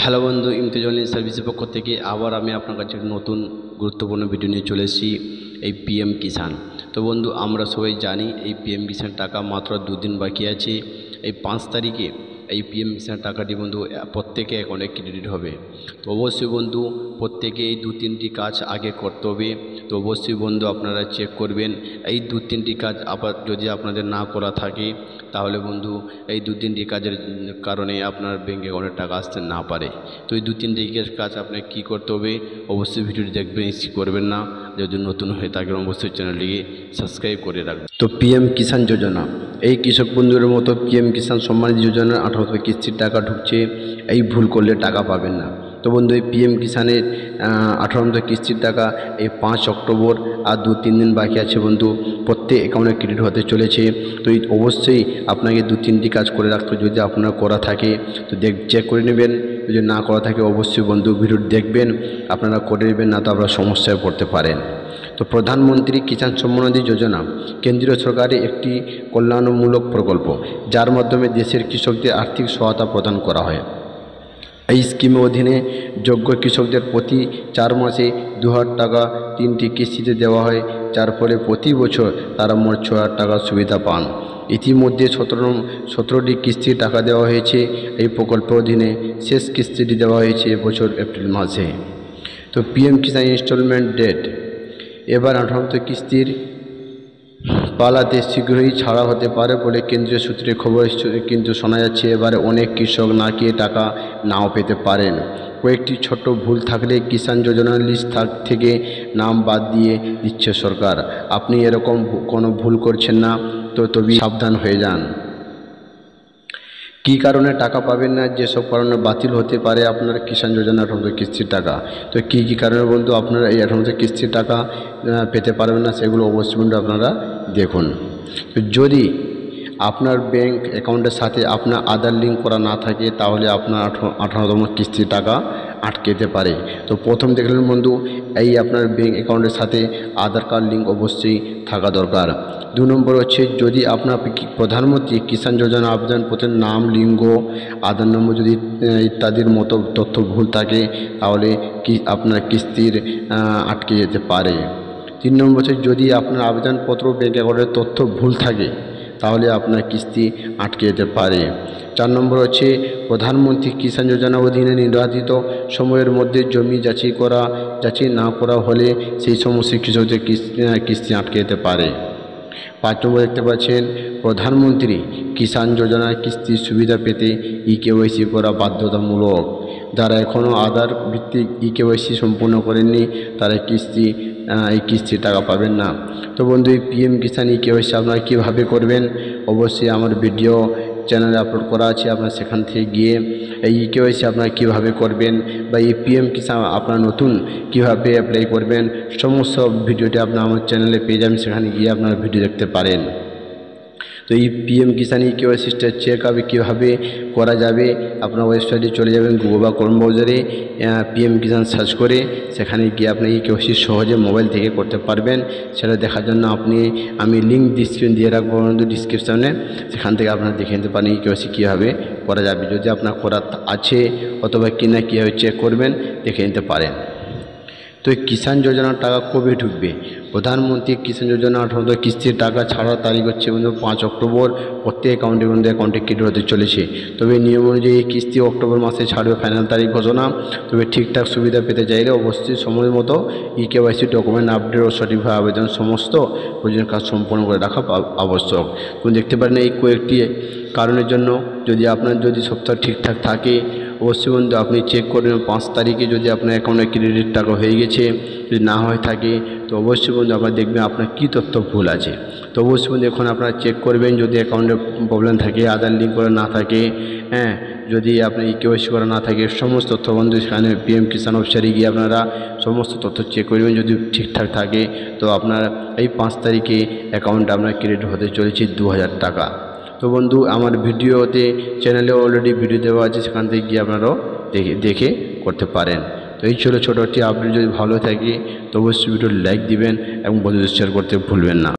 Hello বন্ধু, ইমতেজল সার্ভিসের পক্ষ থেকে আবার আমি আপনার কাছে একটা নতুন গুরুত্বপূর্ণ ভিডিও নিয়ে চলে এসেছি এই পিএম কিষাণ। তো বন্ধু, আমরা সবাই জানি এই পিএম কিষাণ টাকা মাত্র 2 দিন বাকি আছে। এই 5 তারিখে এই পিএম কিষাণ টাকাটি বন্ধু প্রত্যেকে অ্যাকাউন্টে ক্রেডিট হবে। তো অবশ্যই বন্ধু প্রত্যেকে এই 2-3টি কাজ আগে করতে হবে। তো অবশ্যই বন্ধু আপনারা চেক করবেন এই 2-3টি কাজ আবার যদি আপনাদের না করা থাকে তাহলে বন্ধু এই 2-3টি কাজের কারণে আপনার ব্যাঙ্ক অ্যাকাউন্টে টাকা আসতে না পারে। তো এই 2-3টি কাজ আপনাকে কী করতে হবে অবশ্যই ভিডিওটি দেখবেন, স্কিপ করবেন না। যদি নতুন হয়ে থাকেন অবশ্যই চ্যানেলটিকে সাবস্ক্রাইব করে রাখবেন। তো পিএম কিষাণ যোজনা, এই কৃষক বন্ধুদের মতো পিএম কিষাণ সম্মান যোজনার 18তম কিস্তির টাকা ঢুকছে। এই ভুল করলে টাকা পাবেন না। তো বন্ধু এই পিএম কিষাণের 18তম কিস্তির টাকা এই 5 অক্টোবর আর 2-3 দিন বাকি আছে বন্ধু। প্রত্যেক অ্যাকাউন্টে ক্রেডিট হতে চলেছে। তো অবশ্যই আপনাকে 2-3টি কাজ করে রাখতে যদি আপনার করা থাকে তো চেক করে নেবেন। যদি না করা থাকে অবশ্যই বন্ধু ভিডিও দেখবেন, আপনারা করে নেবেন, না তো আপনারা সমস্যায় পড়তে পারেন। তো প্রধানমন্ত্রী কিষাণ সম্মান নিধি যোজনা কেন্দ্রীয় সরকারের একটি কল্যাণমূলক প্রকল্প, যার মাধ্যমে দেশের কৃষকদের আর্থিক সহায়তা প্রদান করা হয়। এই স্কিমের অধীনে যোগ্য কৃষকদের প্রতি 4 মাসে 2000 টাকা 3টি কিস্তিতে দেওয়া হয়, যার ফলে প্রতি বছর তারা মোট 6000 টাকার সুবিধা পান। ইতিমধ্যে 17টি কিস্তির টাকা দেওয়া হয়েছে। এই প্রকল্পের অধীনে শেষ কিস্তিটি দেওয়া হয়েছে এবছর এপ্রিল মাসে। তো পিএম কিষাণ ইনস্টলমেন্ট ডেট, এবার 18তম কিস্তির পালাতে শীঘ্রই ছাড়া হতে পারে বলে কেন্দ্রীয় সূত্রে খবর কিন্তু শোনা যাচ্ছে এবারে অনেক কৃষক না গিয়ে টাকা নাও পেতে পারেন। কয়েকটি ছোট ভুল থাকলে কিষাণ যোজনার লিস্ট থেকে নাম বাদ দিয়ে দিচ্ছে সরকার। আপনি এরকম কোনো ভুল করছেন না তো তবে সাবধান হয়ে যান। কী কারণে টাকা পাবেন না, যেসব কারণে বাতিল হতে পারে আপনার কিষাণ যোজনা 18তম কিস্তির টাকা। তো কী কারণে বন্ধু আপনারা এই 18তম কিস্তির টাকা পেতে পারবেন না সেগুলো অবশ্যই বন্ধু আপনারা দেখুন। তো যদি আপনার ব্যাঙ্ক অ্যাকাউন্টের সাথে আপনার আধার লিঙ্ক করা না থাকে তাহলে আপনার 18তম কিস্তির টাকা আটকে যেতে পারে। তো প্রথম দেখলেন বন্ধু এই আপনার ব্যাঙ্ক অ্যাকাউন্টের সাথে আধার কার্ড লিঙ্ক অবশ্যই থাকা দরকার। 2 নম্বর হচ্ছে যদি আপনার প্রধানমন্ত্রী কিষাণ যোজনা আবেদনপত্রের নাম, লিঙ্গ, আধার নম্বর যদি ইত্যাদির মতো তথ্য ভুল থাকে তাহলে আপনার কিস্তির আটকে যেতে পারে। 3 নম্বর হচ্ছে যদি আপনার আবেদনপত্র ব্যাঙ্ক অ্যাকাউন্টের তথ্য ভুল থাকে তাহলে আপনার কিস্তি আটকে যেতে পারে। 4 নম্বর হচ্ছে প্রধানমন্ত্রী কিষাণ যোজনার অধীনে নির্ধারিত সময়ের মধ্যে জমি যাচাই না করা হলে সেই সমস্ত কৃষকদের কিস্তি আটকে যেতে পারে। 5 নম্বর দেখতে পাচ্ছেন প্রধানমন্ত্রী কিষাণ যোজনার কিস্তির সুবিধা পেতে ইকেওয়াইসি করা বাধ্যতামূলক। যারা এখনও আধার ভিত্তিক ইকেওয়াইসি সম্পূর্ণ করেননি তারা এই কিস্তির টাকা পাবেন না। তো বন্ধু এই পিএম কিষাণ ইকেওয়াইসি আপনারা কীভাবে করবেন অবশ্যই আমার ভিডিও চ্যানেলে আপলোড করা আছে, আপনারা সেখান থেকে গিয়ে এই ইকেওয়াইসি আপনারা কীভাবে করবেন বা এই পিএম কিষাণ আপনারা নতুন কীভাবে অ্যাপ্লাই করবেন সমস্ত ভিডিওটি আপনারা আমার চ্যানেলে পেয়ে যাবেন, সেখানে গিয়ে আপনারা ভিডিও দেখতে পারেন। তো এই পিএম কিষাণ ইকেওয়াইসিটা চেক হবে কীভাবে করা যাবে, আপনার ওয়েবসাইটে চলে যাবেন গুগল বা ক্রোম ব্রাউজারে পিএম কিষাণ সার্চ করে সেখানে গিয়ে আপনি ইকেওয়াইসি সহজে মোবাইল থেকে করতে পারবেন। সেটা দেখার জন্য আমি লিঙ্ক দিয়ে রাখবো ডিসক্রিপশানে, সেখান থেকে আপনারা দেখে নিতে পারেন ইকেওয়াইসি কীভাবে করা যাবে। যদি আপনার করা আছে অথবা কিনা কীভাবে চেক করবেন দেখে নিতে পারেন। তো এই কিষাণ যোজনার টাকা কবে ঢুকবে? প্রধানমন্ত্রী কিষাণ যোজনা 18তম কিস্তির টাকা ছাড়ার তারিখ হচ্ছে 5 অক্টোবর। প্রত্যেক অ্যাকাউন্টে ক্রেডিট হতে চলেছে। তবে নিয়ম অনুযায়ী এই কিস্তি অক্টোবর মাসে ছাড়বে, ফাইনাল তারিখ ঘোষণা। তবে ঠিকঠাক সুবিধা পেতে চাইলে অবশ্যই সময় মতো ইকেওয়াইসি ডকুমেন্ট আপডেট ও সঠিকভাবে আবেদন সমস্ত প্রয়োজনীয় কাজ সম্পন্ন করে রাখা আবশ্যক। তুমি দেখতে পারেন এই কয়েকটি কারণের জন্য যদি সপ্তাহ ঠিকঠাক থাকে অবশ্যই বন্ধু আপনি চেক করবেন 5 তারিখে যদি আপনার অ্যাকাউন্টে ক্রেডিট টাকা হয়ে গেছে। যদি না হয়ে থাকে তো অবশ্যই বন্ধু আপনারা দেখবেন আপনার কী তথ্য ভুল আছে। তো অবশ্যই বন্ধু এখন আপনারা চেক করবেন যদি অ্যাকাউন্টে প্রবলেম থাকে, আধার লিঙ্ক করা না থাকে, যদি আপনার ইকেওয়াইসি করা না থাকে সমস্ত তথ্য বন্ধু সেখানে পিএম কিষাণ ওয়েবসাইটে গিয়ে আপনারা সমস্ত তথ্য চেক করবেন। যদি ঠিকঠাক থাকে তো আপনার এই 5 তারিখে অ্যাকাউন্টে আপনার ক্রেডিট হতে চলেছে 2000 টাকা। তো বন্ধু আমার ভিডিওতে চ্যানেলে অলরেডি ভিডিও দেওয়া আছে, সেখান থেকে গিয়ে আপনারাও দেখে করতে পারেন। তো এই ছোটো একটি আপডেট যদি ভালো থাকে তো অবশ্যই ভিডিও লাইক দিবেন এবং বন্ধুদের শেয়ার করতে ভুলবেন না।